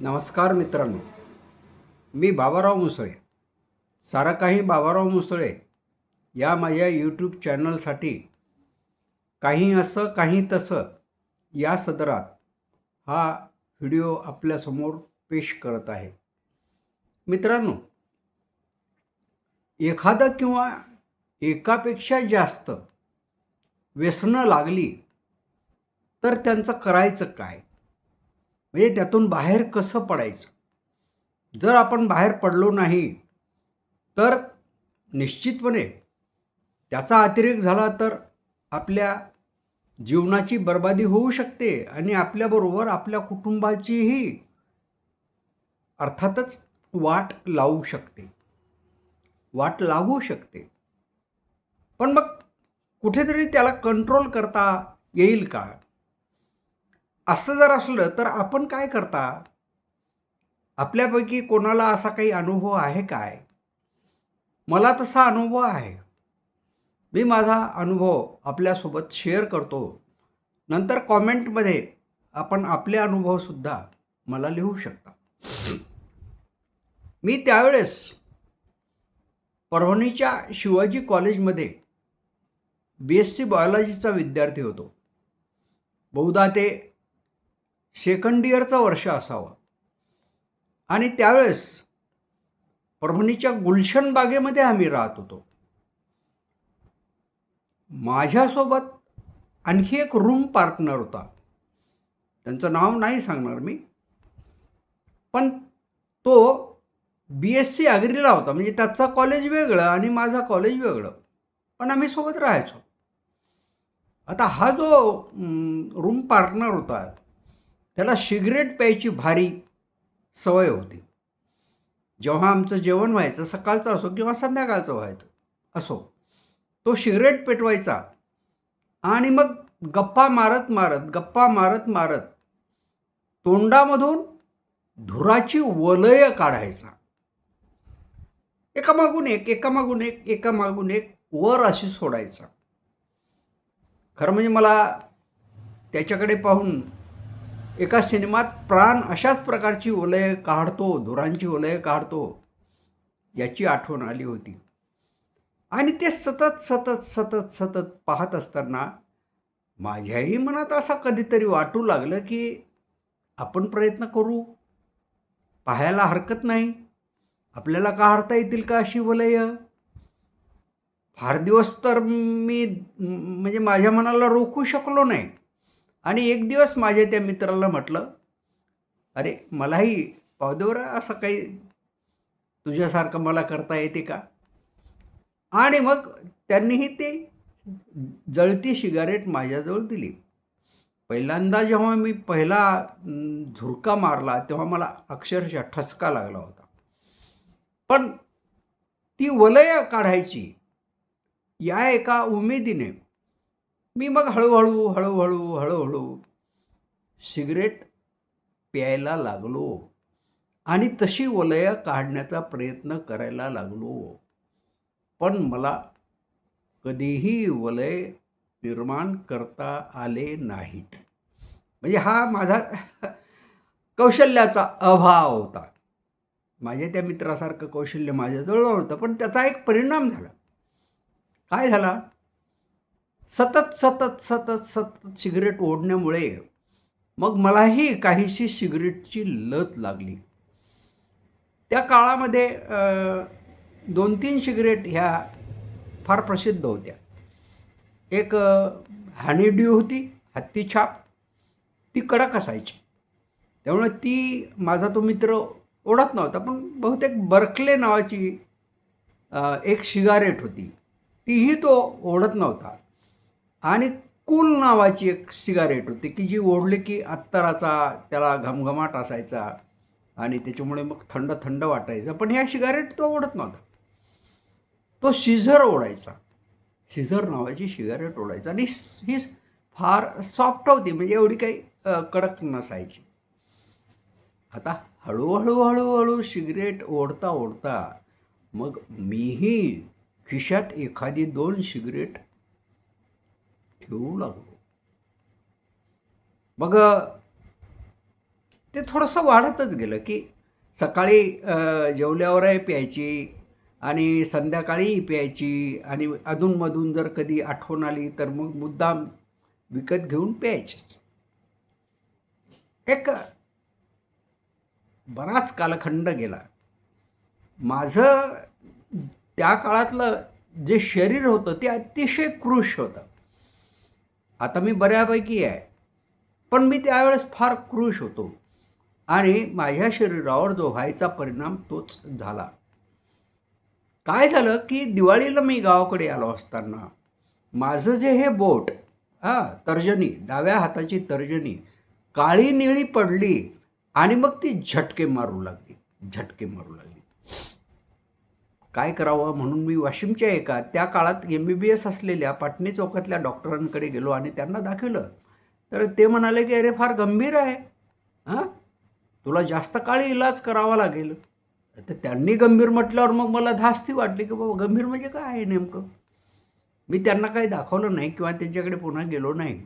नमस्कार मित्रांनो, मी बाबाराव मुसळे. सारं काही बाबाराव मुसळे या माझ्या यूट्यूब चॅनलसाठी काही असं काही तसं या सदरात हा व्हिडिओ आपल्यासमोर पेश करत आहे. मित्रांनो, एखादं किंवा एकापेक्षा जास्त व्यसनं लागली तर त्यांचं करायचं काय? म्हणजे त्यातून बाहेर कसं पडायचं? जर आपण बाहेर पडलो नाही तर निश्चितपणे त्याचा अतिरेक झाला तर आपल्या जीवनाची बर्बादी होऊ शकते आणि आपल्याबरोबर आपल्या कुटुंबाचीही अर्थातच वाट लागू शकते. पण मग कुठेतरी त्याला कंट्रोल करता येईल का? असं जर असलं तर आपण काय करता? आपल्यापैकी कोणाला असा काही अनुभव आहे काय? मला तसा अनुभव आहे. मी माझा अनुभव आपल्यासोबत शेअर करतो. नंतर कॉमेंटमध्ये आपण आपले अनुभवसुद्धा मला लिहू शकता. मी त्यावेळेस परभणीच्या शिवाजी कॉलेजमध्ये BSc बायोलॉजीचा विद्यार्थी होतो. बहुधा ते सेकंड इयरचं वर्ष असावं. आणि त्यावेळेस परभणीच्या गुलशन बागेमध्ये आम्ही राहत होतो. माझ्यासोबत आणखी एक रूम पार्टनर होता. त्यांचं नाव नाही सांगणार मी. पण तो BSc ॲग्रीला होता. म्हणजे त्याचं कॉलेज वेगळं आणि माझं कॉलेज वेगळं. पण आम्ही सोबत राहायचो. आता हा जो रूम पार्टनर होता त्याला सिगरेट प्यायची भारी सवय होती. जेव्हा आमचं जेवण व्हायचं, सकाळचं असो किंवा संध्याकाळचं व्हायचं असो, तो सिगरेट पेटवायचा आणि मग गप्पा मारत मारत तोंडामधून धुराची वलय काढायचा. एकामागून एक वर अशी सोडायचा. खरं म्हणजे मला त्याच्याकडे पाहून एका सिनेमात प्राण अशाच प्रकारची वलय काढतो, धुरांची वलय काढतो याची आठवण आली होती. आणि ते सतत पाहत असताना माझ्याही मनात असं कधीतरी वाटू लागलं की आपण प्रयत्न करू, पाहायला हरकत नाही, आपल्याला काढता येतील का अशी वलय. फार दिवस तर मी म्हणजे माझ्या मनाला रोखू शकलो नाही. आणि एक दिवस माझ्या त्या मित्राला म्हटलं, अरे मलाही पाहू दे बरं, असं काही तुझ्यासारखं मला करता येते का? आणि मग त्यांनीही ते जळती सिगारेट माझ्याजवळ दिली. पहिल्यांदा जेव्हा मी पहिला झुरका मारला तेव्हा मला अक्षरशः ठसका लागला होता. पण ती वलय काढायची या एका उमेदीने मी मग हळूहळू सिगरेट प्यायला लागलो आणि तशी वलय काढण्याचा प्रयत्न करायला लागलो. पण मला कधीही वलय निर्माण करता आले नाहीत. म्हणजे हा माझा कौशल्याचा अभाव होता. माझ्या त्या मित्रासारखं कौशल्य माझ्याजवळ नव्हतं. पण त्याचा एक परिणाम झाला. काय झाला? सतत सिगरेट ओढण्यामुळे मग मलाही काहीशी सिगरेटची लत लागली. त्या काळामध्ये 2-3 सिगरेट ह्या फार प्रसिद्ध होत्या. एक हनीड्यू होती, हत्तीछाप. ती कडक असायची. त्यामुळे ती माझा तो मित्र ओढत नव्हता. पण बहुतेक बर्कले नावाची एक सिगारेट होती, तीही तो ओढत नव्हता. आणि कूल नावाची एक सिगारेट होती की जी ओढली की अत्तराचा त्याला घमघमाट असायचा आणि त्याच्यामुळे मग थंड वाटायचं. पण ह्या सिगारेट तो ओढत नव्हता. तो सीझर ओढायचा. सीझर नावाची सिगारेट ओढायचा आणि ही फार सॉफ्ट होती, म्हणजे एवढी काही कडक नसायची. आता हळूहळू सिगरेट ओढता मग मीही खिशात एखादी 2 सिगरेट ठेवू लागलो. मग ते थोडंसं वाढतच गेलं, की सकाळी जेवल्यावरही प्यायची आणि संध्याकाळीही प्यायची आणि अधूनमधून जर कधी आठवण आली तर मग मुद्दाम विकत घेऊन प्यायचीच. एक बराच कालखंड गेला. माझं त्या काळातलं जे शरीर होतं ते अतिशय कृश होतं. आता मी बऱ्यापैकी आहे, पण मी त्यावेळेस फार कृश होतो आणि माझ्या शरीरावर जो व्हायचा परिणाम तोच झाला. काय झालं, की दिवाळीला मी गावाकडे आलो असताना माझं जे हे बोट, तर्जनी, डाव्या हाताची तर्जनी काळी निळी पडली आणि मग ती झटके मारू लागली, झटके मारू लागली. काय करावं म्हणून मी वाशिमच्या एका त्या काळात MBBS असलेल्या पाटणी चौकातल्या डॉक्टरांकडे गेलो आणि त्यांना दाखवलं. तर ते म्हणाले, की "अरे फार गंभीर आहे, हां, तुला जास्त काळ इलाज करावा लागेल." तर त्यांनी गंभीर म्हटल्यावर मग मला धास्ती वाटली, की बाबा गंभीर म्हणजे काय आहे नेमकं? मी त्यांना काही दाखवलं नाही किंवा त्यांच्याकडे पुन्हा गेलो नाही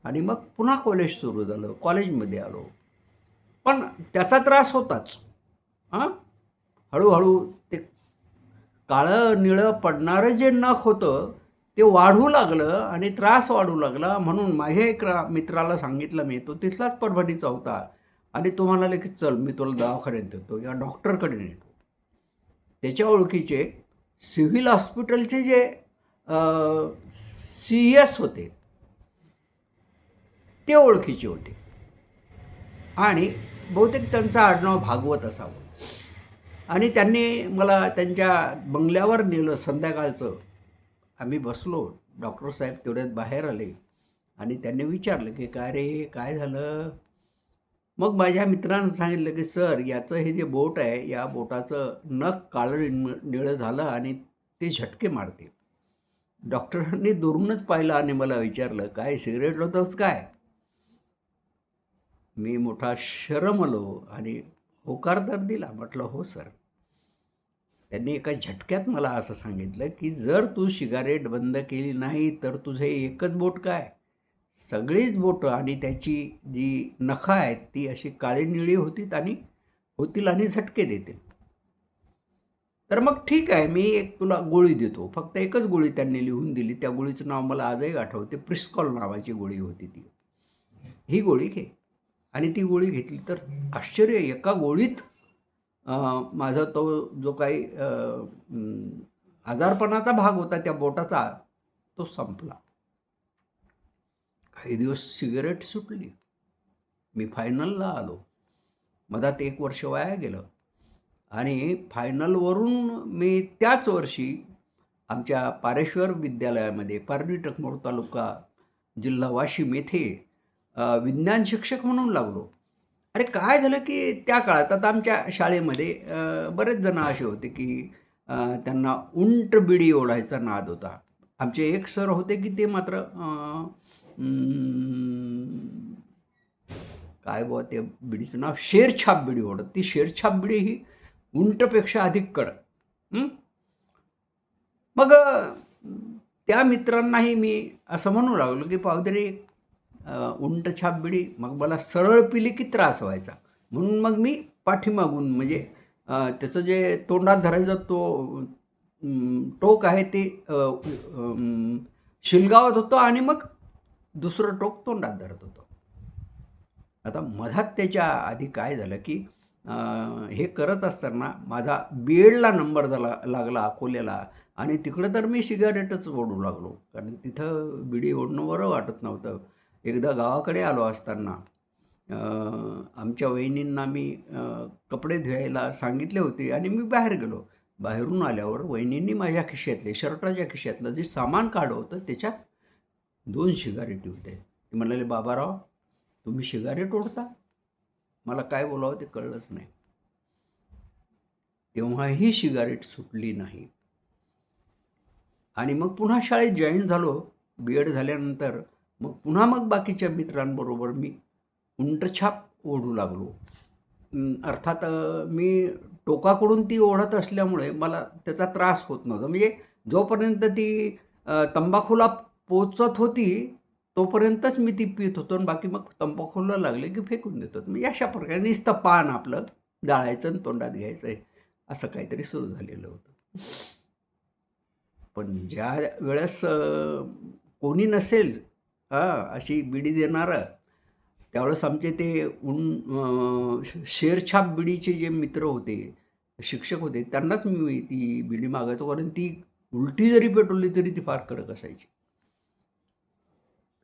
आणि मग पुन्हा कॉलेज सुरू झालं. कॉलेजमध्ये आलो. पण त्याचा त्रास होताच. हां, हळूहळू ते काळं निळं पडणारं जे नख होतं ते वाढू लागलं आणि त्रास वाढू लागला. म्हणून माझ्या एका मित्राला सांगितलं मी, तो तिथलाच परभणीचा होता आणि तो म्हणाले, की "चल मी तुला दवाखान्यात नेतो या डॉक्टरकडे नेतो." त्याच्या ओळखीचे सिव्हिल हॉस्पिटलचे जे CS होते ते ओळखीचे होते आणि बहुतेक त्यांचं आडनाव भागवत असावं. आणि त्यांनी मला त्यांच्या बंगल्यावर नेलं संध्याकाळचं. आम्ही बसलो. डॉक्टर साहेब तेवढ्यात बाहेर आले आणि त्यांनी विचारलं, की "काय रे, काय झालं?" मग माझ्या मित्रानं सांगितलं, की "सर, याचं हे जे बोट आहे, या बोटाचं नख काळं निळं झालं आणि ते झटके मारते." डॉक्टरांनी दुरूनच पाहिलं आणि मला विचारलं, "काय सिगारेट होतंस काय?" मी मोठा शरमलो आणि होकार तर दिला. म्हटलं, "हो सर." त्यांनी एका झटक्यात मला असं सांगितलं, की "जर तू सिगारेट बंद केली नाही तर तुझे एकच बोट काय, सगळीच बोटं आणि त्याची जी नखं आहेत ती अशी काळी निळी होतील आणि झटके देतील." तर मग ठीक आहे, मी एक तुला गोळी देतो. फक्त एकच गोळी त्यांनी लिहून दिली. त्या गोळीचं नाव मला आजही आठवते. प्रिस्कॉल नावाची गोळी होती ती. "ही गोळी घे." आणि ती गोळी घेतली तर आश्चर्य, एका गोळीत माझा तो जो काही आजारपणाचा भाग होता त्या बोटाचा तो संपला. काही दिवस सिगारेट सुटली. मी फायनलला आलो. मधात 1 वर्ष वाया गेलं आणि फायनलवरून मी त्याच वर्षी आमच्या पारेश्वर विद्यालयामध्ये पारडी टकमोड तालुका जिल्हा वाशिम येथे विज्ञान शिक्षक म्हणून लागलो. अरे काय झालं, की त्या काळात आता आमच्या शाळेमध्ये बरेच जण असे होते, की त्यांना उंट बिडी ओढायचा नाद होता. आमचे एक सर होते, की ते मात्र काय बुवा ते बिडीचं नाव शेरछाप बिडी ओढत. ती शेरछाप बिडी ही उंटपेक्षा अधिक कडक. मग त्या मित्रांनाही मी असं म्हणू लागलो, की "पावदरी उंट छाप बिडी." मग मला सरळ पिली की त्रास व्हायचा. म्हणून मग मी पाठीमागून म्हणजे त्याचं जे तोंडात धरायचा तो टोक आहे ते शिलगावत होतो आणि मग दुसरं टोक तोंडात धरत होतो. आता मधात त्याच्या आधी काय झालं, की हे करत असताना माझा BEdला नंबर लागला अकोल्याला आणि तिकडं तर मी सिगारेटच ओढू लागलो. कारण तिथं बिडी ओढणं बरं वाटत नव्हतं. एकदा गावाकडे आलो असताना आमच्या वहिनींना मी कपडे धुवायला सांगितले होते आणि मी बाहेर गेलो. बाहेरून आल्यावर वहिनींनी माझ्या खिशातले, शर्टाच्या खिशातलं जे सामान काढलं होतं त्याच्यात 2 सिगारेटी होते. ते म्हणाले, "बाबाराव, तुम्ही सिगारेट ओढता?" मला काय बोलावं ते कळलंच नाही. तेव्हाही सिगारेट सुटली नाही. आणि मग पुन्हा शाळेत जॉईन झालो. BEd झाल्यानंतर मग बाकीच्या मित्रांबरोबर मी उंटछाप ओढू लागलो. अर्थात मी टोकाकडून ती ओढत असल्यामुळे मला त्याचा त्रास होत नव्हता. म्हणजे जोपर्यंत ती तंबाखूला पोचत होती तोपर्यंतच मी ती पीत होतो आणि बाकी मग तंबाखूला लागले की फेकून देतो. म्हणजे अशा प्रकारे नुसतं पान आपलं जाळायचं आणि तोंडात घ्यायचं आहे, असं काहीतरी सुरू झालेलं होतं. पण ज्या वेळेस कोणी नसेल अशी बिडी देणारं, त्यावेळेस आमचे ते शेरछाप बिडीचे जे मित्र होते, शिक्षक होते, त्यांनाच मी ती बिडी मागायचो, कारण ती उलटी जरी पेटवली तरी ती फार कडक असायची.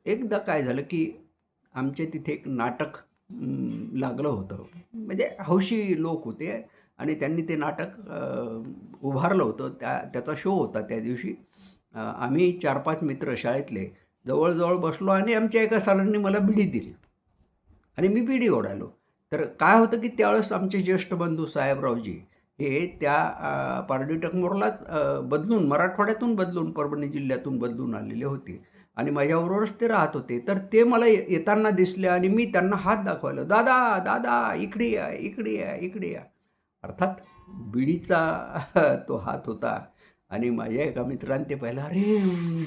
एकदा काय झालं की आमच्या तिथे एक नाटक लागलं होतं. म्हणजे हौशी लोक होते आणि त्यांनी ते नाटक उभारलं होतं. त्याचा शो होता त्या दिवशी. आम्ही 4-5 मित्र शाळेतले जवळ बसलो आणि आमच्या एका सरांनी मला बिडी दिली आणि मी बिडी ओढायलो. तर काय होतं की त्यावेळेस आमचे ज्येष्ठ बंधू साहेबरावजी हे त्या पारडी टकमोरलाच मराठवाड्यातून बदलून, परभणी जिल्ह्यातून बदलून आलेले होते आणि माझ्याबरोबरच ते राहत होते. तर ते मला येताना दिसले आणि मी त्यांना हात दाखवला. "दादा, दादा इकडे या, इकडे या, इकडे या." अर्थात बिडीचा तो हात होता आणि माझ्या एका मित्राने ते पाहिलं. "अरे,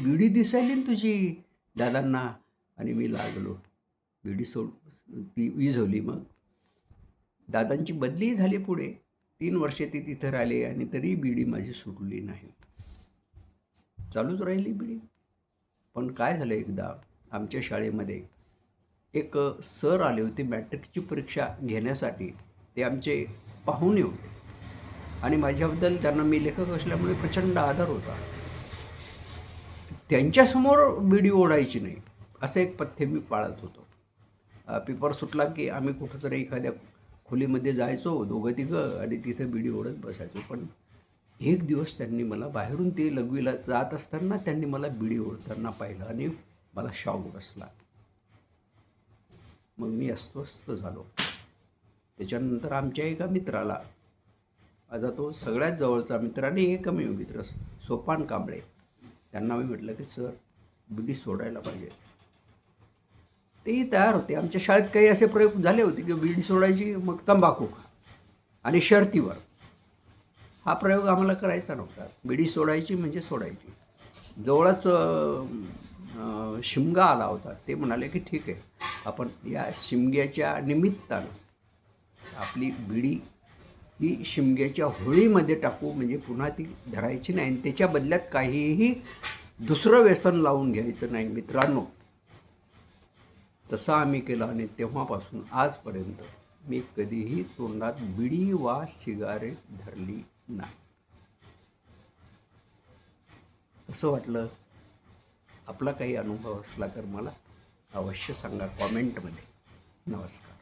बिडी दिसायली ना तुझी दादांना." आणि मी लागलो. बिडी ती विझवली. मग दादांची बदली झाली पुढे. 3 वर्षे ते तिथं राहिले आणि तरी बिडी माझी सुटली नाही. चालूच राहिली बिडी. पण काय झालं, एकदा आमच्या शाळेमध्ये एक सर आले होते मॅट्रिकची परीक्षा घेण्यासाठी. ते आमचे पाहुणे होते आणि माझ्याबद्दल त्यांना मी लेखक असल्यामुळे प्रचंड आदर होता. त्यांच्यासमोर बिडी ओढायची नाही असं एक पथ्य मी पाळत होतो. पेपर सुटला की आम्ही कुठंतरी एखाद्या खोलीमध्ये जायचो दोघं-तिघं आणि तिथं बिडी ओढत बसायचो. पण एक दिवस त्यांनी मला बाहेरून ते लघवीला जात असताना त्यांनी मला बिडी ओढताना पाहिलं आणि मला शॉक बसला. मग मी अस्वस्थ झालो. त्याच्यानंतर आमच्या एका मित्राला, माझा तो सगळ्यात जवळचा मित्र आणि एकमेव मित्र सोपान कांबळे, त्यांना मी म्हटलं की सर, बिडी सोडायला पाहिजे. तेही तयार होते. आमच्या शाळेत काही असे प्रयोग झाले होते की बिडी सोडायची, मग तंबाखू खा आणि शर्तीवर. हा प्रयोग आम्हाला करायचा नव्हता. बिडी सोडायची म्हणजे सोडायची. जवळच शिमगा आला होता. ते म्हणाले की ठीक आहे, आपण या शिमग्याच्या निमित्तानं आपली बिडी ही शिमग्याच्या होळीमध्ये टाकू, म्हणजे पुन्हा ती धरायची नाही आणि त्याच्या बदल्यात काहीही दुसरं व्यसन लावून घ्यायचं नाही. मित्रांनो, तसं आम्ही केलं आणि तेव्हापासून आजपर्यंत मी कधीही तोंडात बिडी वा सिगारेट धरली नाही. कसं वाटलं? आपला काही अनुभव असला तर मला अवश्य सांगा कॉमेंटमध्ये. नमस्कार.